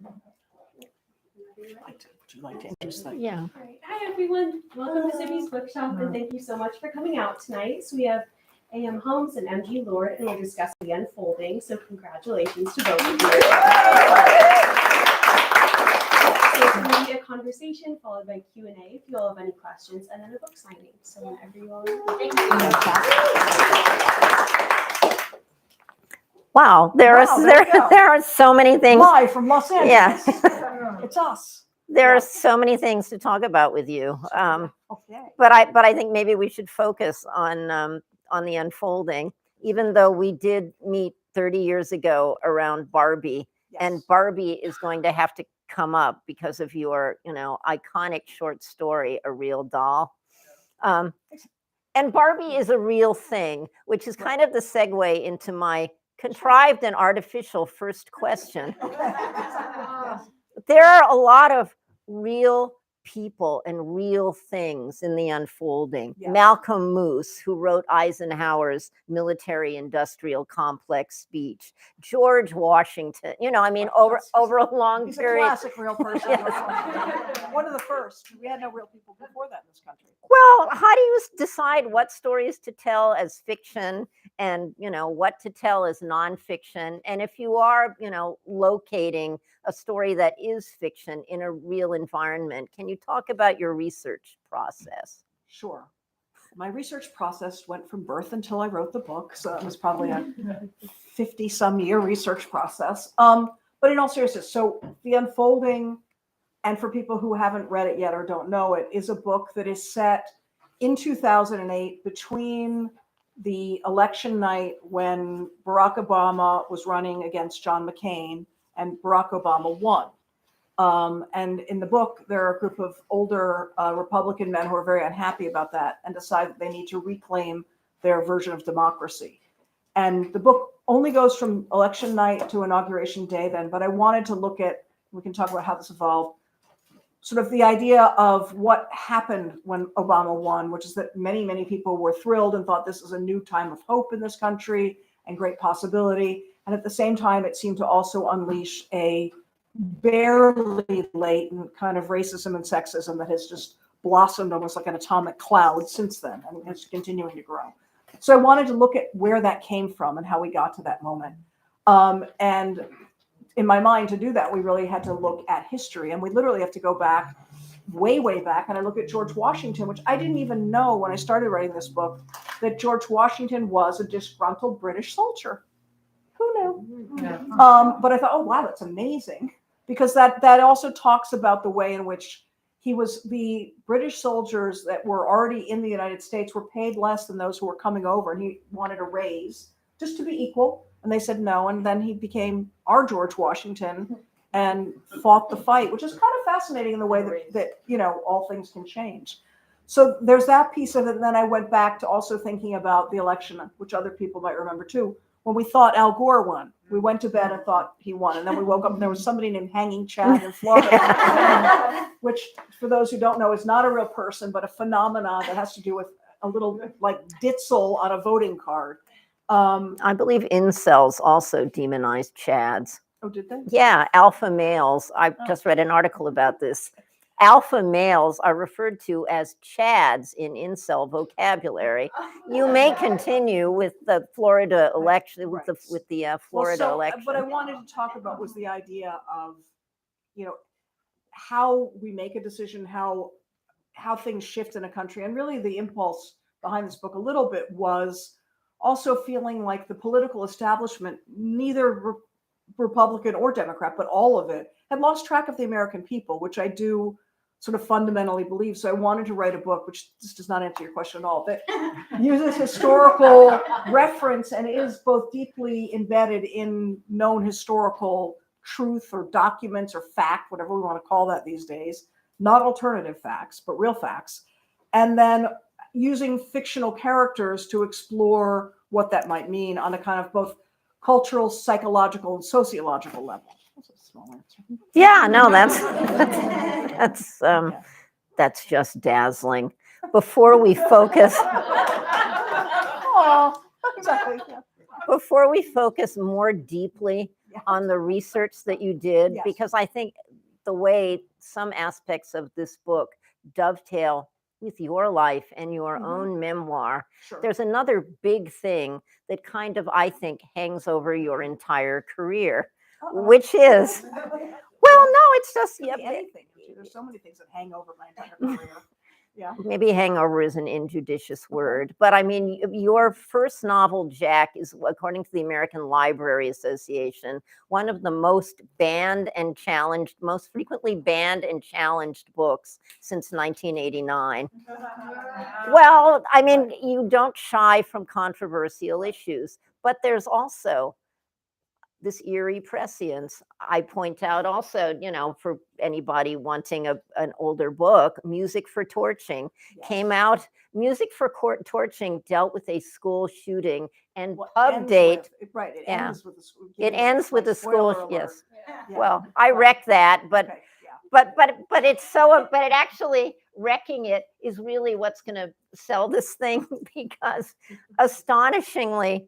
Would you like to introduce that? Yeah. All right. Hi, everyone. Welcome to Zibby's Bookshop, and thank you so much for coming out tonight. So we have A.M. Holmes and M.G. Lord, and we're discussing The Unfolding. So congratulations to both of you. So it's going to be a conversation followed by Q&A if you all have any questions, and then a book signing. So whenever you all are ready. Wow, there are so many things. Live from Los Angeles. Yeah. It's us. There are so many things to talk about with you. Okay. But I think maybe we should focus on The Unfolding, even though we did meet 30 years ago around Barbie, Yes. and Barbie is going to have to come up because of your, iconic short story, A Real Doll. And Barbie is a real thing, which is kind of the segue into my contrived and artificial first question. There are a lot of real people and real things in The Unfolding. Yeah. Malcolm Moose, who wrote Eisenhower's military-industrial complex speech. George Washington, over a long He's period. a classic real person. One of the first. We had no real people before that in this country. Well, how do you decide what stories to tell as fiction and, what to tell as nonfiction? And if you are, locating a story that is fiction in a real environment, can you talk about your research process? Sure. My research process went from birth until I wrote the book. So it was probably a 50-some year research process. But in all seriousness, so The Unfolding, and for people who haven't read it yet or don't know it, is a book that is set in 2008 between the election night when Barack Obama was running against John McCain and Barack Obama won. And in the book, there are a group of older Republican men who are very unhappy about that and decide that they need to reclaim their version of democracy. And the book only goes from election night to inauguration day then, but I wanted to look at, we can talk about how this evolved, sort of the idea of what happened when Obama won, which is that many, many people were thrilled and thought this is a new time of hope in this country and great possibility. And at the same time, it seemed to also unleash a barely latent kind of racism and sexism that has just blossomed almost like an atomic cloud since then, and it's continuing to grow. So I wanted to look at where that came from and how we got to that moment. And in my mind, to do that, we really had to look at history, and we literally have to go back, way, way back. And I look at George Washington, which I didn't even know when I started writing this book, that George Washington was a disgruntled British soldier. Who knew? Yeah. But I thought, oh, wow, that's amazing. Because that also talks about the way in which the British soldiers that were already in the United States were paid less than those who were coming over, and he wanted a raise just to be equal. And they said no. And then he became our George Washington and fought the fight, which is kind of fascinating in the way that all things can change. So there's that piece of it. And then I went back to also thinking about the election, which other people might remember too. When we thought Al Gore won, we went to bed and thought he won. And then we woke up and there was somebody named Hanging Chad in Florida, which for those who don't know is not a real person, but a phenomenon that has to do with a little like ditzel on a voting card. I believe incels also demonized Chads. Oh, did they? Yeah, alpha males. I just read an article about this. Alpha males are referred to as Chads in incel vocabulary. You may continue with the Florida election, with the Florida election. What I wanted to talk about was the idea of, how we make a decision, how things shift in a country, and really the impulse behind this book a little bit was also feeling like the political establishment, neither Republican or Democrat, but all of it, had lost track of the American people, which I do sort of fundamentally believe. So I wanted to write a book, which this does not answer your question at all, that uses historical reference and is both deeply embedded in known historical truth or documents or fact, whatever we want to call that these days, not alternative facts, but real facts. And then using fictional characters to explore what that might mean on a kind of both cultural, psychological, and sociological level. That's a small answer. Yeah, no, that's just dazzling. Before we focus, Oh, exactly. Yeah. before we focus more deeply on the research that you did, Yes. because I think the way some aspects of this book dovetail with your life and your Mhm. own memoir. Sure. There's another big thing that kind of, I think, hangs over your entire career, Uh-oh. which is, well, no, it's just, Could be anything. There's so many things that hang over my entire career. Yeah. maybe hangover is an injudicious word, but I mean, your first novel, Jack, is, according to the American Library Association, one of the most banned and challenged, most frequently banned and challenged books since 1989. Well, I mean, you don't shy from controversial issues, but there's also this eerie prescience. I point out also, for anybody wanting an older book, Music for Torching came out. Music for Torching dealt with a school shooting and pub date. Right. It Yeah. ends with the school. It ends with a school. Yes. Yeah. Well, I wrecked that, but Okay, yeah. but it's so, but it actually, wrecking it is really what's going to sell this thing, because astonishingly,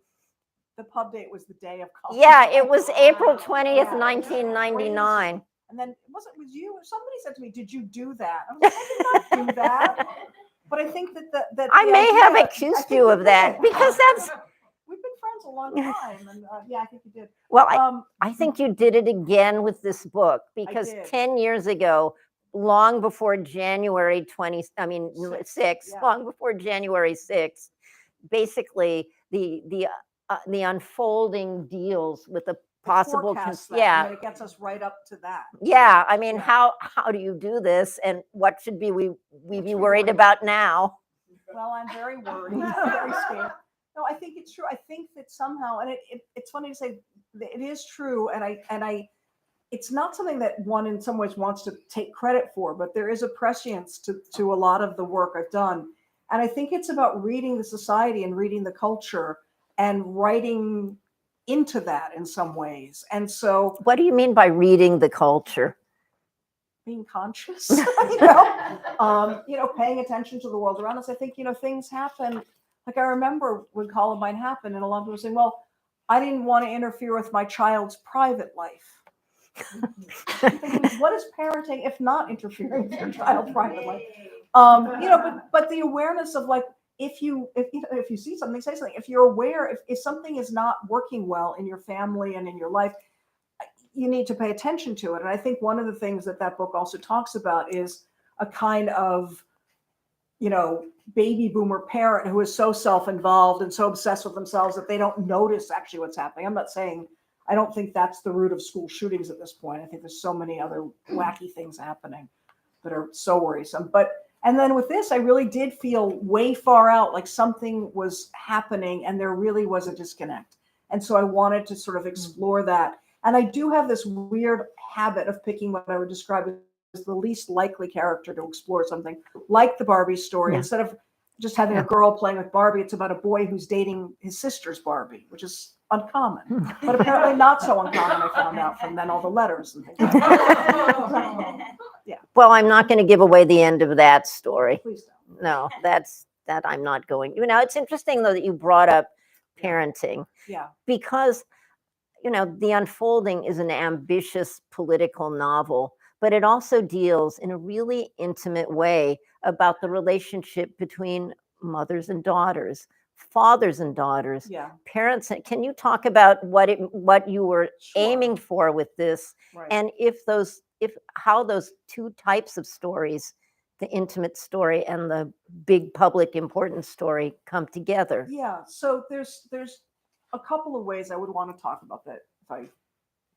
The pub date was the day of college. yeah, it was April 20th, Yeah. 1999. And then was you? Somebody said to me, "Did you do that?" I was like, "I did not do that." But I think that I the may have idea- I accused think you of did. that, because that's, we've been friends a long time, and yeah, I think you did. well, Um, I think you did it again with this book, because did. 10 years ago, long before January 6th, yeah. long before January 6th, basically the unfolding deals with the possible, forecast that, and then it gets us right up to that. yeah. I mean, Yeah. how do you do this, and what should we be worried about now? Well, I'm very worried, very scared. No, I think it's true. I think that somehow, and it's funny to say that it is true, and I, it's not something that one in some ways wants to take credit for, but there is a prescience to a lot of the work I've done, and I think it's about reading the society and reading the culture and writing into that in some ways. And so, What do you mean by reading the culture? being conscious, paying attention to the world around us. I think, things happen. Like I remember when Columbine happened, and a lot of people were saying, well, I didn't want to interfere with my child's private life. What is parenting if not interfering with your child's private life? But the awareness of, like, if you see something, say something. If you're aware, if something is not working well in your family and in your life, you need to pay attention to it. And I think one of the things that book also talks about is a kind of, baby boomer parent who is so self-involved and so obsessed with themselves that they don't notice actually what's happening. I'm not saying, I don't think that's the root of school shootings at this point. I think there's so many other wacky things happening that are so worrisome. And then with this, I really did feel way far out, like something was happening and there really was a disconnect. And so I wanted to sort of explore that. And I do have this weird habit of picking what I would describe as the least likely character to explore something, like the Barbie story. Yeah. Instead of just having a girl playing with Barbie, it's about a boy who's dating his sister's Barbie, which is uncommon, but apparently not so uncommon, I found out from then all the letters and things. Yeah. Well, I'm not going to give away the end of that story. Please don't. No, that I'm not going. It's interesting, though, that you brought up parenting. Yeah. Because, The Unfolding is an ambitious political novel, but it also deals in a really intimate way about the relationship between mothers and daughters, fathers and daughters, Yeah. parents. Can you talk about what you were Sure. aiming for with this, Right. and how those two types of stories, the intimate story and the big public important story, come together? Yeah. So there's a couple of ways I would want to talk about that if I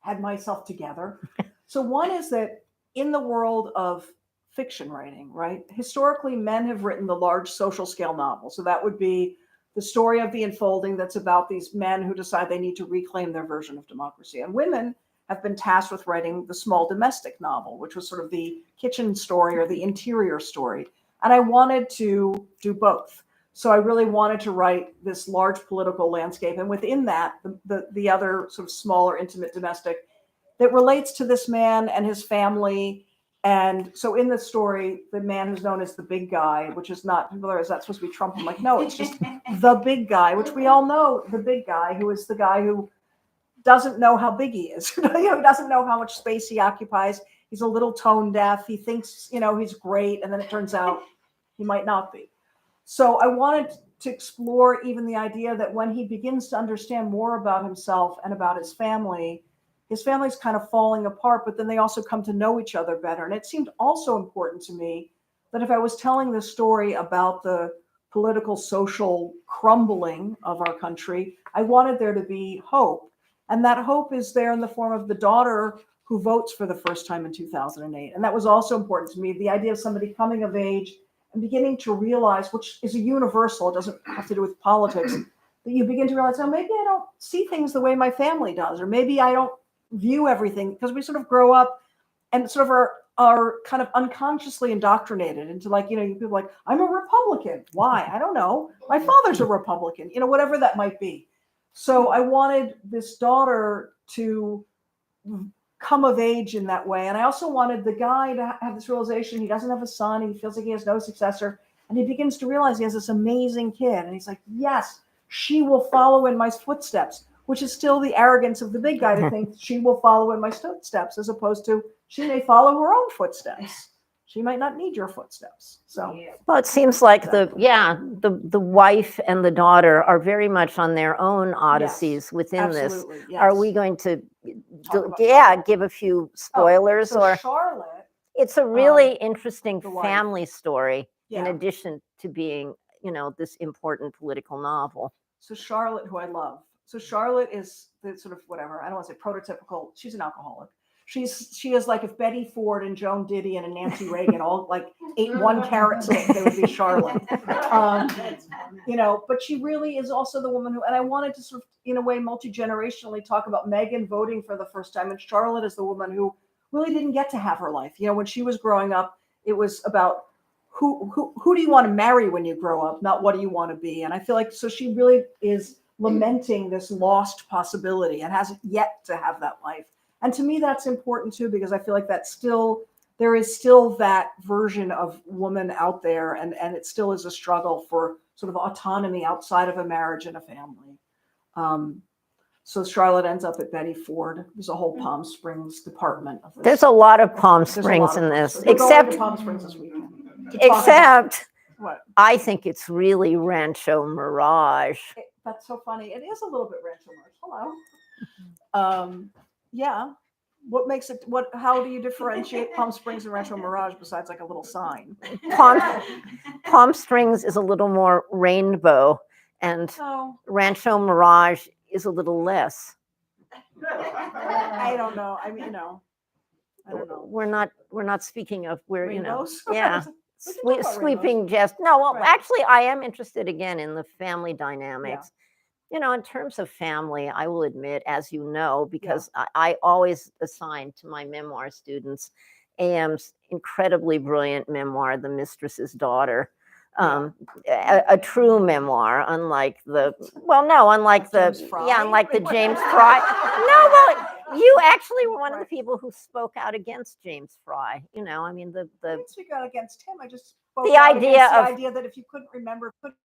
had myself together. So one is that in the world of fiction writing, right? Historically, men have written the large social scale novel. So that would be the story of The Unfolding, that's about these men who decide they need to reclaim their version of democracy. And women have been tasked with writing the small domestic novel, which was sort of the kitchen story or the interior story. And I wanted to do both. So I really wanted to write this large political landscape. And within that, the other sort of smaller, intimate domestic that relates to this man and his family. And so in the story, the man who's known as the big guy, which is not, people are, is that supposed to be Trump? I'm like, no, it's just the big guy, which we all know, the big guy, who is the guy who doesn't know how big he is. He doesn't know how much space he occupies. He's a little tone deaf. He thinks, he's great. And then it turns out he might not be. So I wanted to explore even the idea that when he begins to understand more about himself and about his family's kind of falling apart, but then they also come to know each other better. And it seemed also important to me that if I was telling this story about the political, social crumbling of our country, I wanted there to be hope. And that hope is there in the form of the daughter who votes for the first time in 2008. And that was also important to me, the idea of somebody coming of age and beginning to realize, which is a universal, it doesn't have to do with politics, that you begin to realize, oh, maybe I don't see things the way my family does, or maybe I don't view everything, because we sort of grow up and sort of are kind of unconsciously indoctrinated into people like, I'm a Republican. Why? I don't know. My father's a Republican, whatever that might be. So I wanted this daughter to come of age in that way. And I also wanted the guy to have this realization he doesn't have a son. He feels like he has no successor. And he begins to realize he has this amazing kid. And he's like, yes, she will follow in my footsteps, which is still the arrogance of the big guy to think she will follow in my footsteps, as opposed to she may follow her own footsteps. She might not need your footsteps. So, well, it seems like the wife and the daughter are very much on their own odysseys within this. Yes. Are we going to, give a few spoilers? So or Charlotte, it's a really interesting the wife. family story, in Yeah. addition to being, this important political novel. So Charlotte, who I love. So Charlotte is the sort of whatever, I don't want to say prototypical. She's an alcoholic. She is like if Betty Ford and Joan Didion and Nancy Reagan all ate one carrot stick, they would be Charlotte. But she really is also the woman who, and I wanted to sort of, in a way, multi-generationally talk about Meghan voting for the first time. And Charlotte is the woman who really didn't get to have her life. When she was growing up, it was about who do you want to marry when you grow up, not what do you want to be. And I feel like, so she really is lamenting this lost possibility and hasn't yet to have that life. And to me, that's important too, because I feel like there is still that version of woman out there, and it still is a struggle for sort of autonomy outside of a marriage and a family. So Charlotte ends up at Betty Ford. There's a whole Palm Springs department of this. There's a lot of Palm Springs in this, except Palm Springs this weekend. Except What? I think it's really Rancho Mirage. That's so funny. It is a little bit Rancho Mirage. Hello. Yeah. What makes it? How do you differentiate Palm Springs and Rancho Mirage besides like a little sign? Palm Springs is a little more rainbow, and Rancho Mirage is a little less. I don't know. I mean, I don't know. We're not speaking of Rainbows? Sweeping jest. No, well, Right. actually, I am interested again in the family dynamics. In terms of family, I will admit, as you know, because I always assign to my memoir students AM's incredibly brilliant memoir, The Mistress's Daughter, a true memoir, unlike the James Fry. No, well, you actually were one of the people who spoke out against James Fry. I mean, I didn't speak out against him. I just spoke the out idea against of the idea that if you couldn't remember, couldn't